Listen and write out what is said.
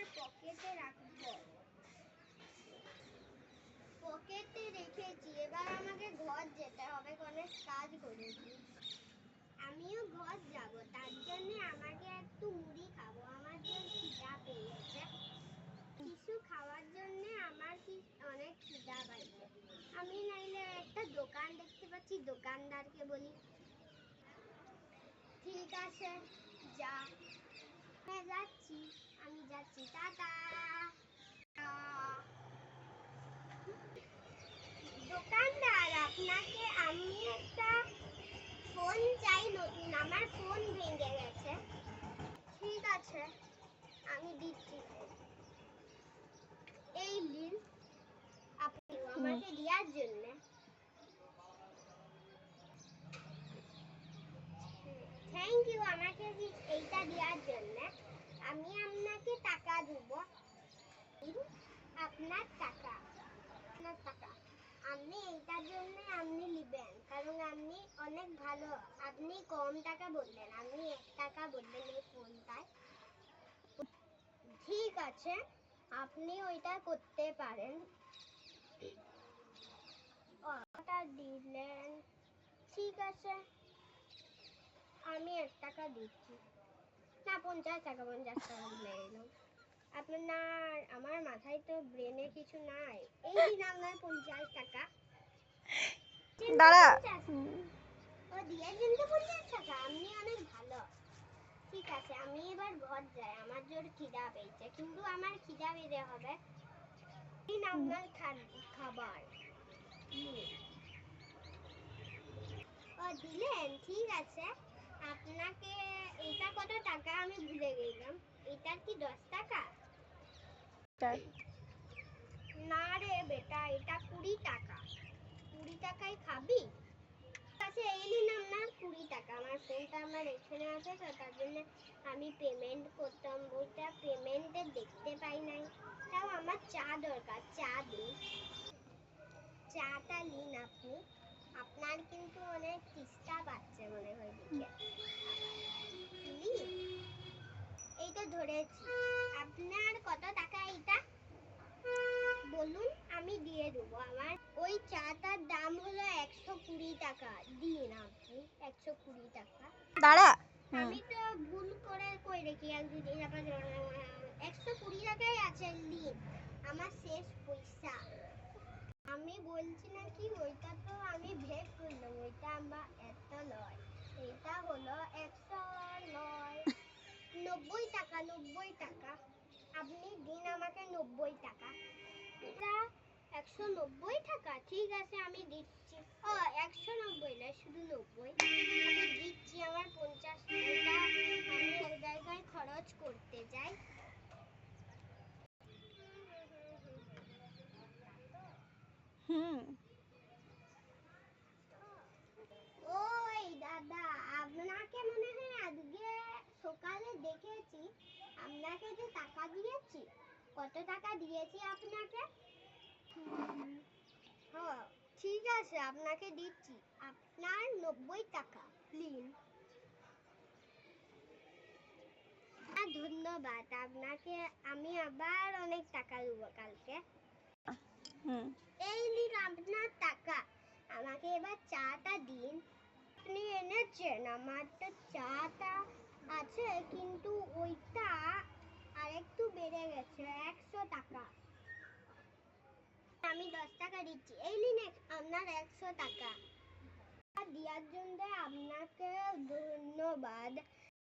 আমার পকেটে রাখবো। পকেটে রেখেছি, এবার আমাকে ঘর যেতে হবে, অনেক কাজ করেছি। আমিও ঘর যাব, তার জন্য আমাকে একটু মুড়ি খাবো, আমার জন্য খিদা পেয়েছে। কিছু খাওয়ার জন্য আমার কি অনেক খিদা পাইছে। আমি নাইলে একটা দোকান দেখতে পাচ্ছি, দোকানদারকে বলি ঠিক আছে যা। হ্যাঁ যাচ্ছি, আমি যাচ্ছি, টাটা। দোকানদার, আপনাকে আমি একটা ফোন চাই নতুন, আমার ফোন ভেঙে গেছে। ঠিক আছে আমি দিচ্ছি, এই নিন আপনি আমাকে দেওয়ার জন্য। থ্যাংক ইউ আমাকে এইটা দেওয়ার জন্য। আমি আপনাকে টাকা দেব, আপনার টাকা, আপনার টাকা। আপনি এইটার জন্য আপনি নেবেন, কারণ আপনি অনেক ভালো। আপনি কম টাকা বললেন, আপনি 1 টাকা বললেন এই ফোনটায়। ঠিক আছে আপনি ওইটা করতে পারেন। ওটা দিলেন, ঠিক আছে আমি 1 টাকা দিচ্ছি। না 50 টাকা, 50 টাকা দিলে এলাম। আপনার, আমার মাথায় তো ব্রেনে কিছু নাই। এই দিন আপনার 50 টাকা। দাঁড়া। ও দিয়েছেন তো 50 টাকা, আপনি অনেক ভালো। ঠিক আছে আমি এবার ঘর যাই, আমার জোর খিদা পেয়েছে, কিন্তু আমার খিদা বেঁধে হবে। দিন আপনার খাবার। ও দিলেন, ঠিক আছে। আপনাকে এটা কত টাকা আমি ভুলে গেলাম। এটা কি 10 টাকা? না রে বেটা, এটা 20 টাকা। 20 টাকায় খাবি? আচ্ছা এই নিন আপনার 20 টাকা। আমার ফোনটা আমার এখানে আছে তো, তার জন্য আমি পেমেন্ট করতাম, ওইটা পেমেন্টে দেখতে পাই নাই। তাও আমার চা দরকার, চা দিন। চাটা নিন আপনি। আপনার কিন্তু অনেক তেষ্টা পাচ্ছে মনে হয় দেখে। এইটা ধরেছি। আপনার কত টাকা এটা বলুন, আমি দিয়ে দেবো। আমার ওই চাটার দাম হলো 120 টাকা। দিন আপনি 120 টাকা। দাঁড়া। আমি তো ভুল করে কই রেখি, এক দুদিন আবার 120 টাকাই আছে, দিন আমার শেষ পয়সা। আমি বলছি না কি, ওইটা তো আমি ভেগ করলাম, ওইটা আমার এত নয়, এটা হলো 90 টাকা। 90 টাকা আপনি দিন আমাকে 90 টাকা। এটা 190 টাকা, ঠিক আছে আমি দিচ্ছি। ও 190 না, শুধু 90 আমি দিচ্ছি। আমার 50 টাকা আমি ওই জায়গায় খরচ করতে যাই। ওই দাদা, আপনাকে মনে হয় আজকে সকালে দেখেছি, আপনাকে যে টাকা দিয়েছি। কত টাকা দিয়েছি আপনাকে? হ্যাঁ ঠিক আছে আপনাকে দিচ্ছি, আপনার 90 টাকা নিন। ধন্যবাদ আপনাকে, আমি আবার অনেক টাকা দেবো কালকে। এই নিন আপনার টাকা, আমাকে এবার চাটা দিন। আপনি এনেছেন, আমার তো চাটা আছে, কিন্তু ওইটা আরেকটু বেড়ে গেছে, 100 টাকা। আমি 10 টাকা দিচ্ছি, এই নিন আপনার 100 টাকা। দেওয়ার জন্য আপনাকে ধন্যবাদ।